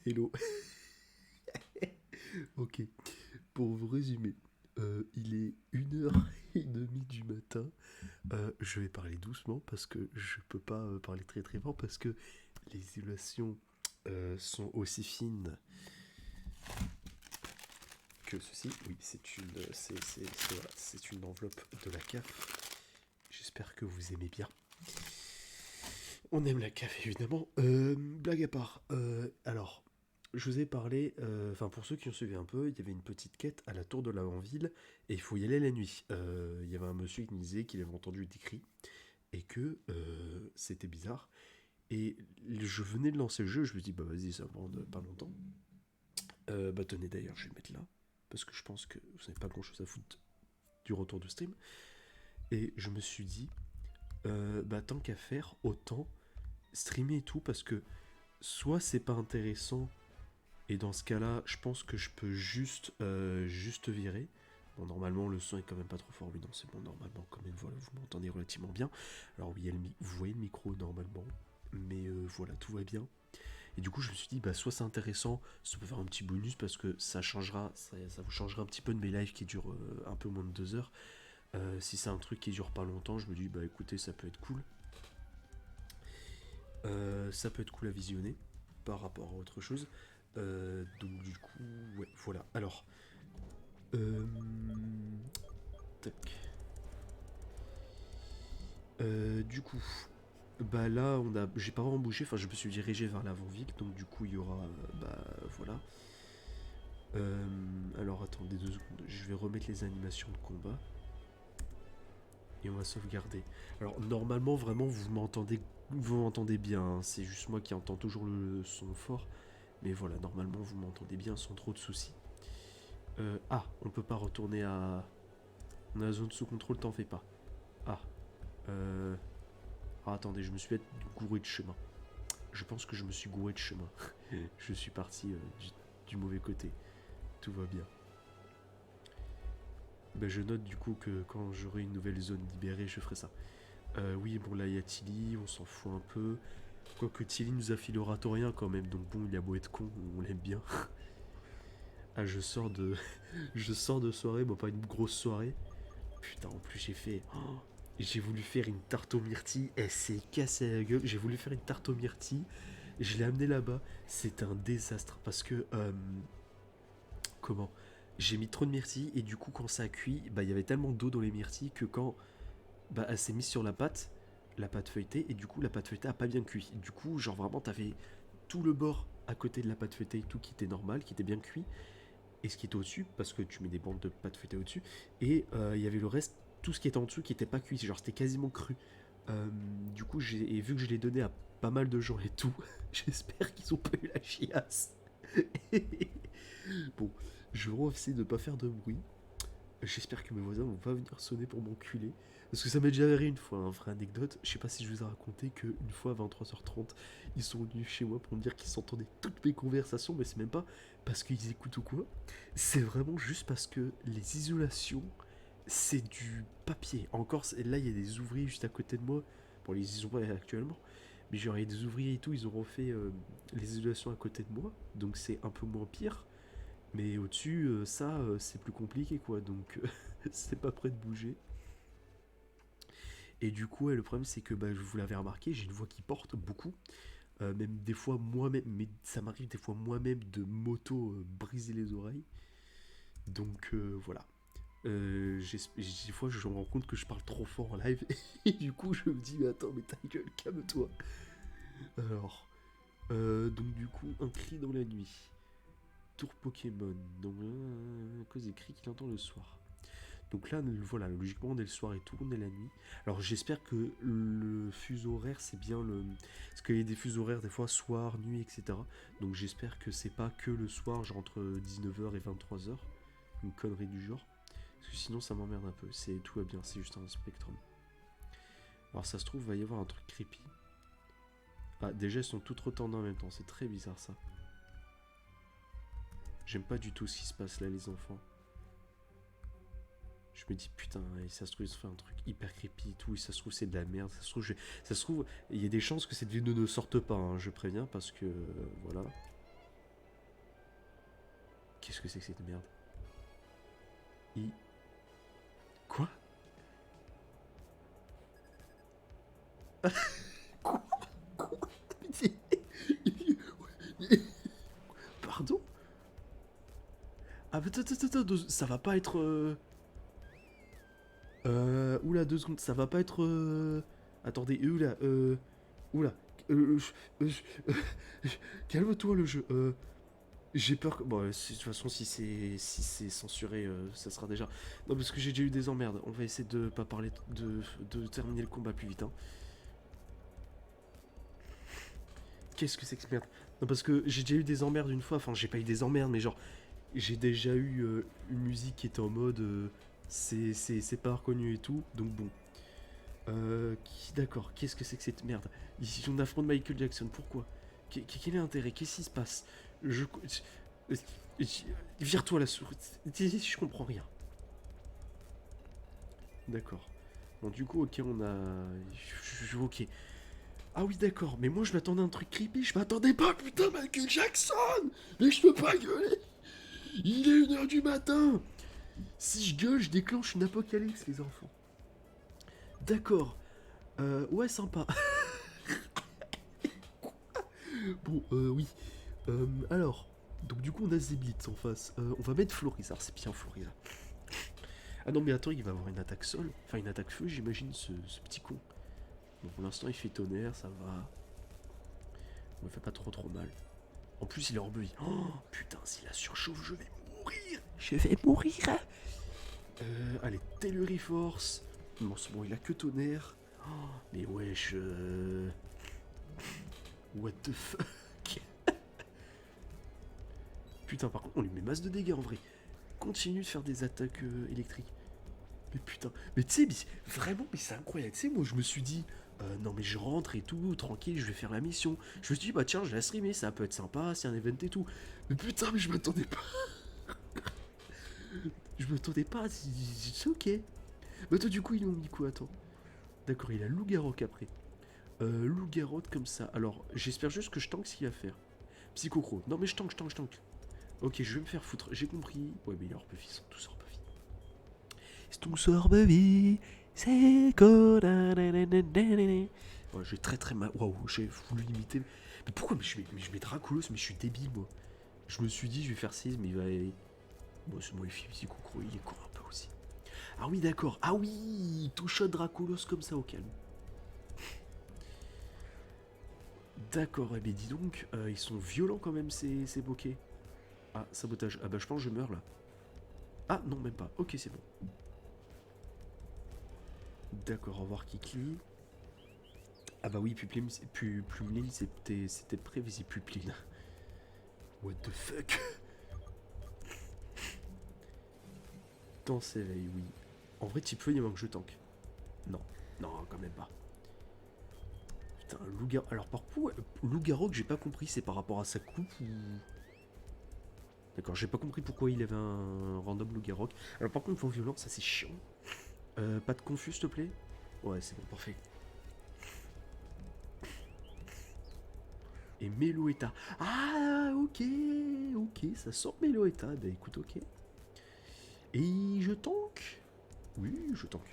Hello. Ok, pour vous résumer, il est 1h30 du matin. Je vais parler doucement parce que je peux pas parler très très fort parce que les isolations sont aussi fines que ceci. Oui, voilà, c'est une enveloppe de la CAF. J'espère que vous aimez bien. On aime la CAF évidemment. Blague à part. Alors, je vous ai parlé, enfin pour ceux qui ont suivi un peu, il y avait une petite quête à la tour de la Vanville et il faut y aller la nuit. Il y avait un monsieur qui me disait qu'il avait entendu des cris et que c'était bizarre. Et je venais de lancer le jeu, je me dis bah vas-y ça va prendre pas longtemps. Bah tenez d'ailleurs je vais le mettre là parce que je pense que vous n'avez pas grand chose à foutre du retour de stream. Et je me suis dit bah tant qu'à faire autant streamer et tout parce que soit c'est pas intéressant. Et dans ce cas-là, je pense que je peux juste virer. Bon, normalement, le son est quand même pas trop fort. Oui, non, c'est bon, normalement, quand même, voilà, vous m'entendez relativement bien. Alors, oui, vous voyez le micro normalement. Mais voilà, tout va bien. Et du coup, je me suis dit, bah, soit c'est intéressant, ça peut faire un petit bonus parce que ça vous changera un petit peu de mes lives qui durent un peu moins de 2 heures. Si c'est un truc qui dure pas longtemps, je me dis, bah écoutez, ça peut être cool. Ça peut être cool à visionner par rapport à autre chose. Donc du coup, ouais, voilà. Alors, euh, tac. Du coup, bah là, j'ai pas vraiment bougé. Enfin, je me suis dirigé vers l'avant-ville, donc du coup, il y aura, bah voilà. Alors attendez 2 secondes, je vais remettre les animations de combat et on va sauvegarder. Alors normalement, vraiment, vous m'entendez bien. Hein. C'est juste moi qui entends toujours le son fort. Mais voilà, normalement, vous m'entendez bien sans trop de soucis. On peut pas retourner à. On a la zone sous contrôle, t'en fais pas. Ah, euh. Ah, attendez, je me suis fait gouré de chemin. Je pense que je me suis gouré de chemin. Je suis parti du mauvais côté. Tout va bien. Ben, je note du coup que quand j'aurai une nouvelle zone libérée, je ferai ça. Oui, bon, là, il y a Tilly, on s'en fout un peu. Quoique Tilly nous a filé oratorien quand même, donc bon, il a beau être con, on l'aime bien. Ah, je sors de soirée, bon, pas une grosse soirée. Putain, en plus, j'ai voulu faire une tarte aux myrtilles, elle s'est cassée la gueule. J'ai voulu faire une tarte aux myrtilles, je l'ai amenée là-bas. C'est un désastre parce que, comment j'ai mis trop de myrtilles et du coup, quand ça a cuit, bah, il y avait tellement d'eau dans les myrtilles que quand bah, elle s'est mise sur la pâte feuilletée, et du coup, la pâte feuilletée a pas bien cuit. Du coup, genre vraiment, t'avais tout le bord à côté de la pâte feuilletée et tout qui était normal, qui était bien cuit, et ce qui était au-dessus, parce que tu mets des bandes de pâte feuilletée au-dessus, et il y avait le reste, tout ce qui était en dessous qui était pas cuit, genre c'était quasiment cru. Du coup, et vu que je l'ai donné à pas mal de gens et tout, j'espère qu'ils ont pas eu la chiasse. Bon, je vais essayer de pas faire de bruit. J'espère que mes voisins vont pas venir sonner pour m'enculer. Parce que ça m'est déjà arrivé une fois, hein, vraie anecdote. Je sais pas si je vous ai raconté qu'une fois à 23h30, ils sont venus chez moi pour me dire qu'ils s'entendaient toutes mes conversations, mais c'est même pas parce qu'ils écoutent ou quoi. C'est vraiment juste parce que les isolations, c'est du papier. Encore, là, il y a des ouvriers juste à côté de moi. Bon, ils y sont pas actuellement. Mais genre, il y a des ouvriers et tout, ils ont refait les isolations à côté de moi. Donc c'est un peu moins pire. Mais au-dessus, c'est plus compliqué, quoi. Donc, c'est pas prêt de bouger. Et du coup, ouais, le problème, c'est que bah, vous l'avez remarqué, j'ai une voix qui porte beaucoup. Même des fois moi-même, mais ça m'arrive des fois moi-même de moto briser les oreilles. Donc, voilà. Des fois, je me rends compte que je parle trop fort en live. Et du coup, je me dis, mais attends, mais ta gueule, calme-toi. Alors, donc, du coup, un cri dans la nuit. Tour Pokémon. Donc, à cause des cris qu'il entend le soir. Donc là, voilà, logiquement, on est le soir et tout, on est la nuit. Alors j'espère que le fuseau horaire, c'est bien le. Parce qu'il y a des fuseaux horaires, des fois, soir, nuit, etc. Donc j'espère que c'est pas que le soir, genre entre 19h et 23h. Une connerie du genre. Parce que sinon, ça m'emmerde un peu. Tout va bien, c'est juste un spectrum. Alors ça se trouve, il va y avoir un truc creepy. Ah, déjà, elles sont toutes retendées en même temps, c'est très bizarre ça. J'aime pas du tout ce qui se passe là, les enfants. Je me dis putain, et ça se trouve, ils se fait un truc hyper creepy et tout, et ça se trouve, c'est de la merde. Ça se trouve, il y a des chances que cette vidéo ne sorte pas, hein, je préviens, parce que voilà. Qu'est-ce que c'est que cette merde? Quoi? Quoi? Pardon? Ah, attends, ça va pas être... Oula, 2 secondes, ça va pas être... Attendez, oula, oula. Calme-toi le jeu. J'ai peur que... Bon, de toute façon, si c'est censuré, ça sera déjà... Non, parce que j'ai déjà eu des emmerdes. On va essayer de pas parler... De terminer le combat plus vite, hein. Qu'est-ce que c'est que ce merde? Non, parce que j'ai déjà eu des emmerdes une fois. Enfin, j'ai pas eu des emmerdes, mais genre... J'ai déjà eu une musique qui était en mode... c'est pas reconnu et tout. Donc bon. D'accord, qu'est-ce que c'est que cette merde? Ici, on affronte Michael Jackson, pourquoi? Quel est l'intérêt? Qu'est-ce qui se passe? Je... Vire-toi la souris. Je comprends rien. D'accord. Bon, du coup, ok, on a... Ok. Ah oui, d'accord, mais moi je m'attendais à un truc creepy, je m'attendais pas, putain, Michael Jackson! Mais je peux pas gueuler! Il est 1h du matin! Si je gueule, je déclenche une apocalypse, les enfants. D'accord. Ouais, sympa. Bon, oui. Alors, donc du coup, on a Zeblitz en face. On va mettre Florizard, c'est bien Florizard. Ah non, mais attends, il va avoir une attaque sol. Enfin, une attaque feu, j'imagine, ce petit con. Bon, pour l'instant, il fait tonnerre, ça va. On me fait pas trop mal. En plus, il est rebeuilli. Oh, putain, s'il a surchauffe, je vais mourir. Je vais mourir. Allez, Telluri Force. Non, c'est bon, il a que tonnerre. Oh, mais wesh. What the fuck? Putain, par contre, on lui met masse de dégâts en vrai. Continue de faire des attaques électriques. Mais putain, mais tu sais, vraiment, mais c'est incroyable. Tu sais, moi je me suis dit, non mais je rentre et tout, tranquille, je vais faire la mission. Je me suis dit, bah tiens, je la streamer, ça peut être sympa, c'est un event et tout. Mais putain, mais je m'attendais pas. Je m'attendais pas, c'est ok. Mais toi, du coup, ils l'ont mis quoi, attends? D'accord, il a Loup-Garok après. Loup-Garok comme ça. Alors, j'espère juste que je tank ce qu'il va faire. Psychocro. Non mais je tank. Ok, je vais me faire foutre, j'ai compris. Ouais, mais il est hors buff, ils sont tous hors buff. Ils sont tous hors buff. C'est quoi? Ouais, j'ai très mal. Waouh, j'ai voulu limiter. Mais pourquoi je mets Draculos, mais je suis débile, moi. Je me suis dit, je vais faire 6, mais il va. Bon, c'est moi, il fait Psychocro, il est con un peu aussi. Ah oui, d'accord. Ah oui, tout shot Draculos comme ça au calme. D'accord, mais dis donc, ils sont violents quand même, ces bokeh. Ah, sabotage. Ah bah je pense que je meurs là. Ah non, même pas. Ok, c'est bon. D'accord, au revoir Kikli. Ah bah oui, Plumlin, c'était prévisible, Puplin. What the fuck? Temps s'éveille, oui. En vrai, type feu, il manque que je tank. Non, quand même pas. Putain, Loup-Garok. Alors, par contre, Loup-Garok, j'ai pas compris, c'est par rapport à sa coupe ou. D'accord, j'ai pas compris pourquoi il avait un random Loup-Garok. Alors, par contre, vent violent, ça c'est chiant. Pas de confus, s'il te plaît? Ouais, c'est bon, parfait. Et Meloetta. Ah, ok, ça sort Meloetta. Bah écoute, ok. Et je tank? Oui, je tank.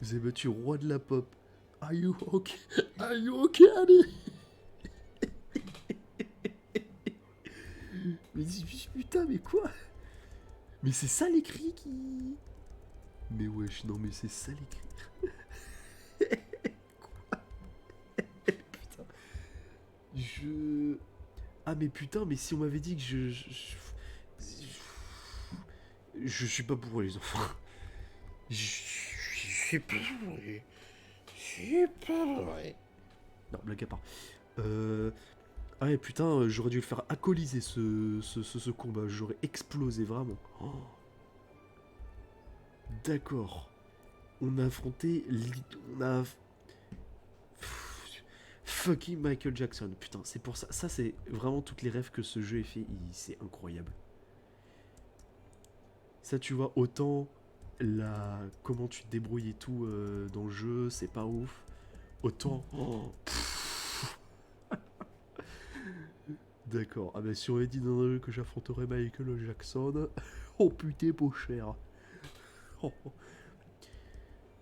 Vous avez battu roi de la pop. Are you okay? Are you okay, allez? Mais putain, mais quoi? Mais c'est ça l'écrit qui... Mais wesh, non mais c'est ça l'écrit. Putain. Ah mais putain, mais si on m'avait dit que je suis pas bourré les enfants. Je suis pas bourré. Je suis pas bourré. Non, blague à part. Ah ouais, putain, j'aurais dû le faire alcooliser ce combat. J'aurais explosé vraiment. Oh. D'accord. On a affronté... On a... Fucking Michael Jackson. Putain, c'est pour ça. Ça, c'est vraiment toutes les rêves que ce jeu est fait. C'est incroyable. Ça, tu vois, autant comment tu te débrouilles et tout dans le jeu, c'est pas ouf. Autant. Oh, D'accord. Ah bah si on avait dit dans un jeu que j'affronterais Michael Jackson... Oh putain, pas cher. Oh, oh.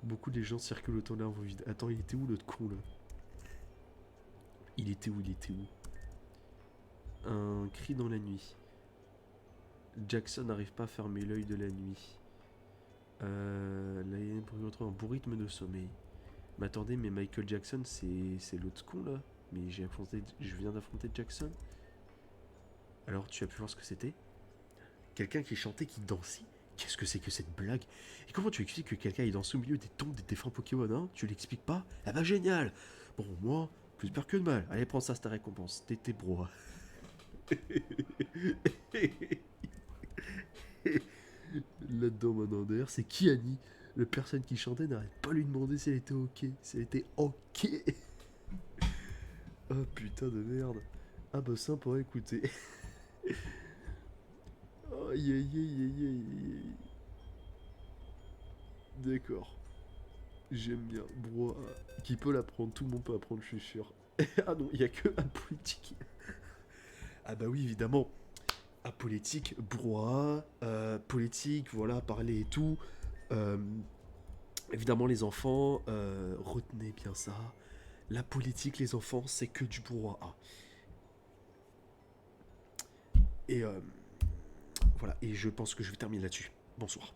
Beaucoup de gens circulent autour d'un vide. Attends, il était où notre con là? Il était où? Il était où? Un cri dans la nuit. Jackson n'arrive pas à fermer l'œil de la nuit. Là, il pour retrouver un bon rythme de sommeil. Mais attendez, mais Michael Jackson, c'est l'autre con là. Mais je viens d'affronter Jackson. Alors, tu as pu voir ce que c'était? Quelqu'un qui chantait, qui dansait. Qu'est-ce que c'est que cette blague? Et comment tu expliques que quelqu'un est dansé au milieu des tombes des défunts Pokémon, hein? Tu l'expliques pas? Ah bah génial! Bon, moi, plus peur que de mal. Allez, prends ça, c'est ta récompense. T'es bro. Là-dedans, maintenant, d'ailleurs, c'est Kiani. La personne qui chantait n'arrête pas de lui demander si elle était ok. Si elle était ok. Ah putain de merde. Ah bah sympa, écoutez. Aïe aïe aïe aïe aïe. D'accord. J'aime bien. Bro, qui peut l'apprendre? Tout le monde peut apprendre, je suis sûr. Ah non, il y a que apolitique. Ah bah oui, évidemment. Apolitique, brouhaha, politique, voilà, parler et tout. Euh, Évidemment, les enfants, retenez bien ça. La politique, les enfants, c'est que du brouhaha. Et voilà, et je pense que je vais terminer là-dessus. Bonsoir.